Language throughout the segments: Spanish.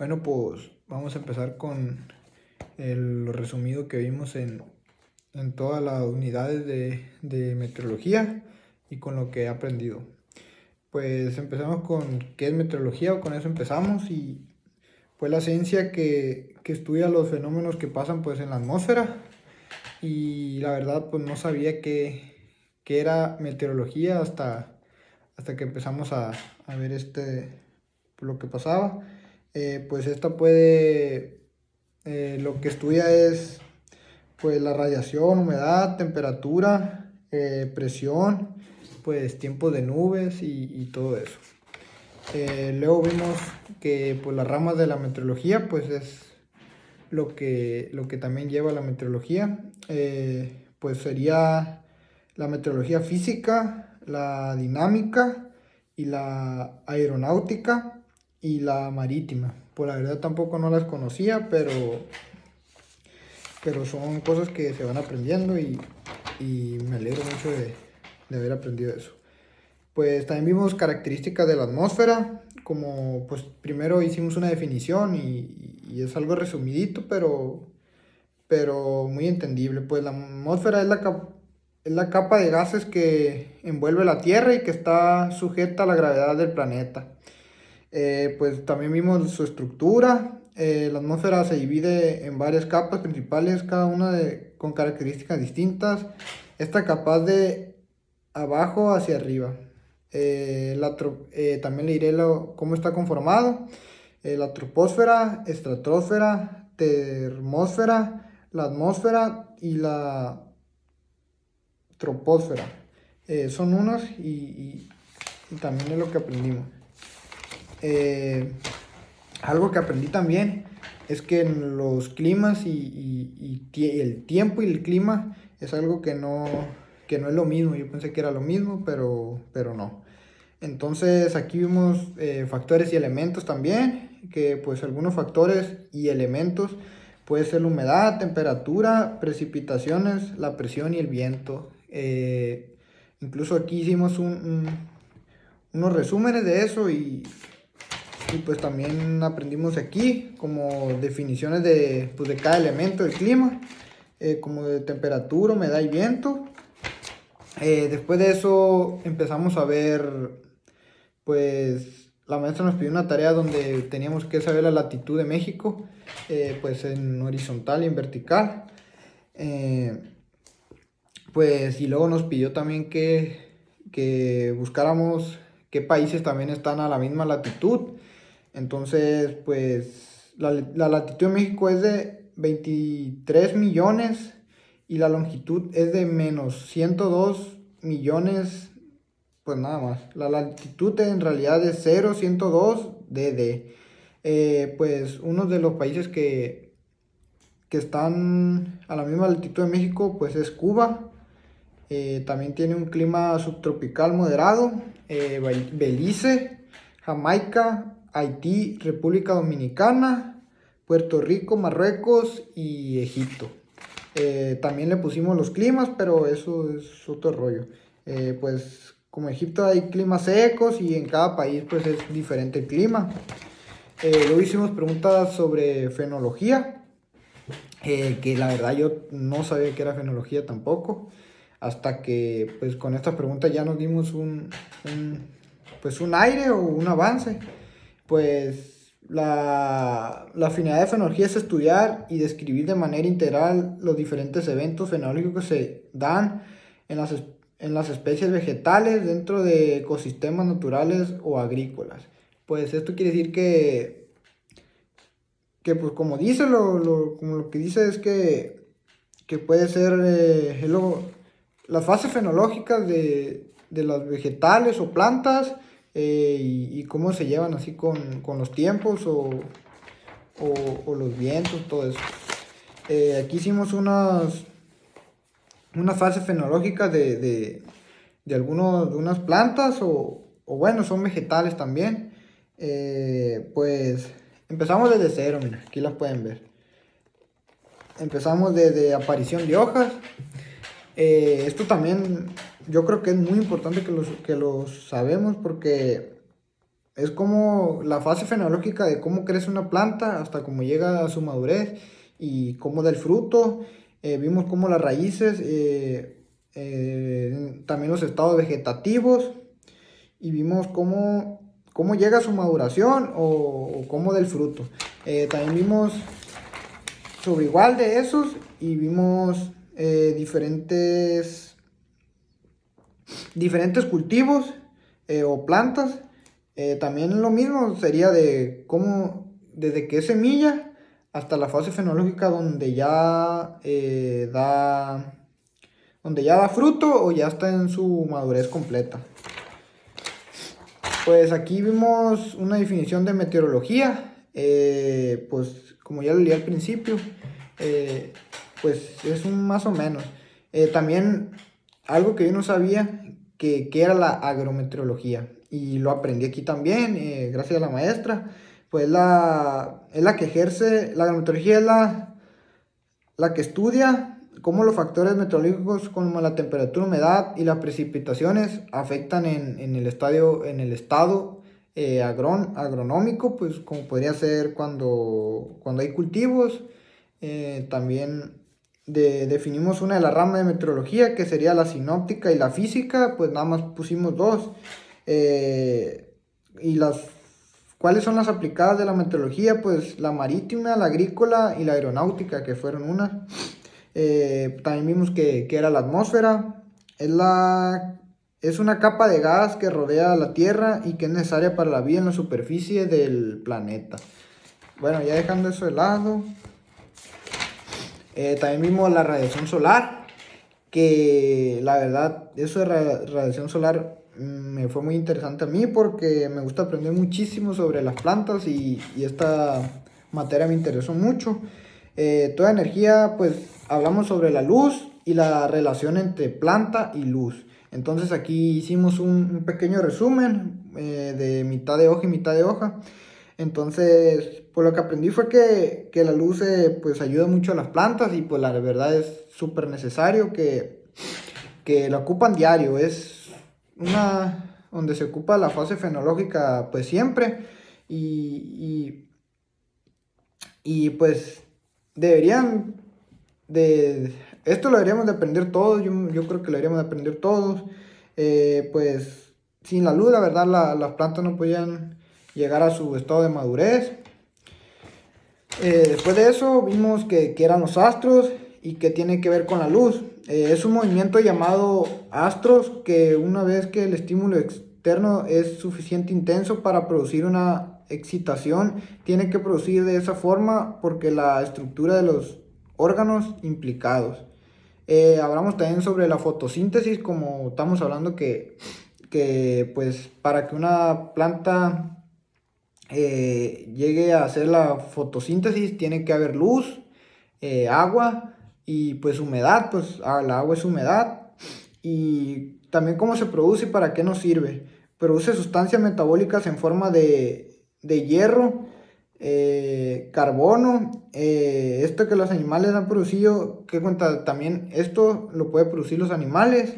Bueno, pues vamos a empezar con lo resumido que vimos en todas las unidades de meteorología y con lo que he aprendido. Pues empezamos con qué es meteorología, o con eso empezamos, y pues la ciencia que estudia los fenómenos que pasan pues en la atmósfera. Y la verdad pues no sabía que era meteorología hasta que empezamos a ver lo que pasaba. Pues esta lo que estudia es pues la radiación, humedad, temperatura, presión, pues tiempo de nubes y todo eso. Luego vimos que pues las ramas de la meteorología pues es lo que también lleva la meteorología. Pues sería la meteorología física, la dinámica y la aeronáutica y la marítima. Pues la verdad tampoco no las conocía, pero son cosas que se van aprendiendo y me alegro mucho de haber aprendido eso. Pues también vimos características de la atmósfera, como pues primero hicimos una definición y es algo resumidito, pero muy entendible. Pues la atmósfera es la capa de gases que envuelve la Tierra y que está sujeta a la gravedad del planeta. Pues también vimos su estructura. La atmósfera se divide en varias capas principales, cada una con características distintas. Esta capaz de abajo hacia arriba. También le diré cómo está conformado. La troposfera, estratosfera, termósfera, la atmósfera y la troposfera. Son unos y también es lo que aprendimos. Algo que aprendí también es que en los climas y el tiempo y el clima es algo que no es lo mismo. Yo pensé que era lo mismo, pero no. Entonces aquí vimos factores y elementos también, que pues algunos factores y elementos puede ser la humedad, temperatura, precipitaciones, la presión y el viento. Incluso aquí hicimos unos resúmenes de eso y pues también aprendimos aquí como definiciones pues de cada elemento del clima, como de temperatura, humedad y viento. Después de eso empezamos a ver, pues la maestra nos pidió una tarea donde teníamos que saber la latitud de México, pues en horizontal y en vertical. Pues y luego nos pidió también que buscáramos qué países también están a la misma latitud. Entonces, pues la latitud de México es de 23 millones y la longitud es de menos 102 millones, pues nada más. La latitud en realidad es 0,102 DD. Pues uno de los países que están a la misma latitud de México, pues es Cuba. También tiene un clima subtropical moderado. Belice, Jamaica, Haití, República Dominicana, Puerto Rico, Marruecos y Egipto. También le pusimos los climas, pero eso es otro rollo. Pues como Egipto hay climas secos y en cada país pues es diferente el clima. Luego hicimos preguntas sobre fenología, que la verdad yo no sabía que era fenología tampoco, hasta que pues con estas preguntas ya nos dimos pues un aire o un avance. Pues la finalidad de fenología es estudiar y describir de manera integral los diferentes eventos fenológicos que se dan en las especies vegetales dentro de ecosistemas naturales o agrícolas. Pues esto quiere decir que pues como dice, como lo que dice es que puede ser las fases fenológicas de las vegetales o plantas, y cómo se llevan así con los tiempos o los vientos, todo eso. Aquí hicimos unas fases fenológicas de de unas plantas o bueno, son vegetales también. Pues empezamos desde cero, mira, aquí las pueden ver. Empezamos desde aparición de hojas. Esto también yo creo que es muy importante que lo sabemos porque es como la fase fenológica de cómo crece una planta hasta cómo llega a su madurez y cómo da el fruto. Vimos cómo las raíces, también los estados vegetativos, y vimos cómo llega a su maduración o cómo da el fruto. También vimos sobre igual de esos y vimos diferentes cultivos o plantas. También lo mismo sería de cómo, desde que es semilla hasta la fase fenológica donde ya da fruto o ya está en su madurez completa. Pues aquí vimos una definición de meteorología, pues como ya lo leí al principio, pues es un más o menos. También algo que yo no sabía, que era la agrometeorología, y lo aprendí aquí también, gracias a la maestra. Pues es la que ejerce, la agrometeorología es la que estudia cómo los factores meteorológicos como la temperatura, humedad y las precipitaciones afectan en el estado agronómico, pues como podría ser cuando hay cultivos. También definimos una de las ramas de meteorología, que sería la sinóptica y la física, pues nada más pusimos dos. Y ¿cuáles son las aplicadas de la meteorología? Pues la marítima, la agrícola y la aeronáutica, que fueron unas. También vimos que era la atmósfera. Es una capa de gas que rodea la Tierra y que es necesaria para la vida en la superficie del planeta. Bueno, ya dejando eso de lado. También vimos la radiación solar, que la verdad, eso de radiación solar me fue muy interesante a mí porque me gusta aprender muchísimo sobre las plantas y esta materia me interesó mucho. Toda energía, pues hablamos sobre la luz y la relación entre planta y luz. Entonces aquí hicimos un pequeño resumen de mitad de hoja y mitad de hoja. Entonces, pues lo que aprendí fue que la luz pues ayuda mucho a las plantas y pues la verdad es súper necesario que la ocupan diario. Es una donde se ocupa la fase fenológica pues siempre y pues deberían esto lo deberíamos de aprender todos. Yo creo que lo deberíamos de aprender todos. Pues sin la luz, la verdad, las plantas no podían llegar a su estado de madurez. Después de eso vimos que eran los astros y que tiene que ver con la luz. Es un movimiento llamado astros que una vez que el estímulo externo es suficiente intenso para producir una excitación, tiene que producir de esa forma porque la estructura de los órganos implicados. Hablamos también sobre la fotosíntesis, como estamos hablando que pues para que una planta llegue a hacer la fotosíntesis tiene que haber luz, agua y pues humedad, pues la agua es humedad. Y también cómo se produce y para qué nos sirve. Produce sustancias metabólicas en forma de hierro, carbono, esto que los animales han producido, que cuenta también esto lo puede producir los animales.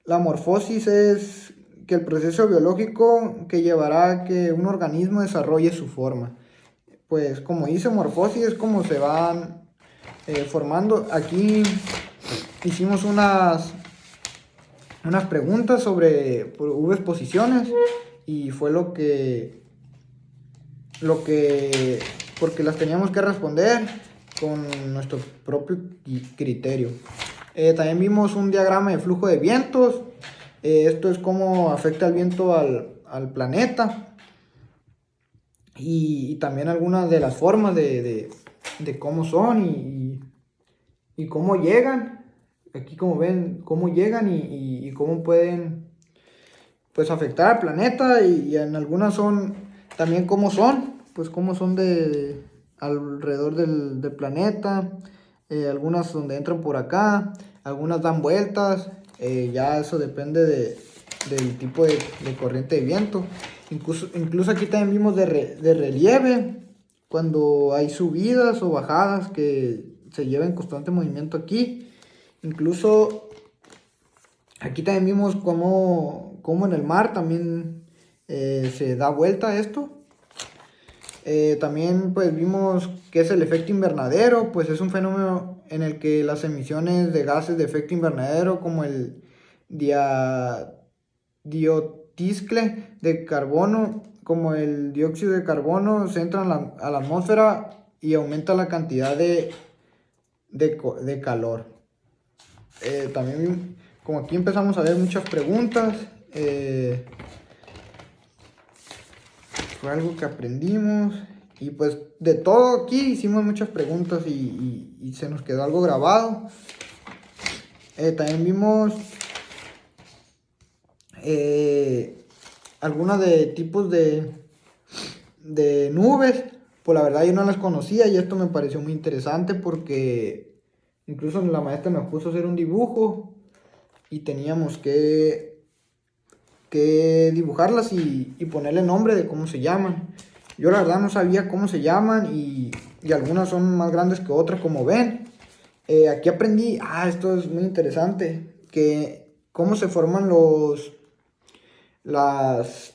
La morfosis es que el proceso biológico que llevará a que un organismo desarrolle su forma. Pues como dice morfosis es como se van formando. Aquí hicimos unas preguntas hubo exposiciones y fue porque las teníamos que responder con nuestro propio criterio. También vimos un diagrama de flujo de vientos. Esto es cómo afecta el viento al planeta. Y también algunas de las formas de cómo son y cómo llegan. Aquí como ven, cómo llegan y cómo pueden pues afectar al planeta. Y en algunas son también cómo son, pues cómo son alrededor del planeta. Algunas donde entran por acá, algunas dan vueltas. Ya eso depende del tipo de corriente de viento. Incluso aquí también vimos de relieve, cuando hay subidas o bajadas que se llevan en constante movimiento aquí. Incluso aquí también vimos cómo en el mar también se da vuelta a esto. También pues vimos que es el efecto invernadero, pues es un fenómeno en el que las emisiones de gases de efecto invernadero como el dióxido de carbono, como el dióxido de carbono, se entran a la atmósfera y aumenta la cantidad de calor. También, como aquí empezamos a ver muchas preguntas, fue algo que aprendimos y pues de todo aquí hicimos muchas preguntas y se nos quedó algo grabado. También vimos algunos de tipos de nubes. Pues la verdad yo no las conocía y esto me pareció muy interesante porque incluso la maestra me puso a hacer un dibujo y teníamos que dibujarlas y ponerle nombre de cómo se llaman. Yo la verdad no sabía cómo se llaman y algunas son más grandes que otras, como ven. Aquí aprendí, esto es muy interesante, que cómo se forman las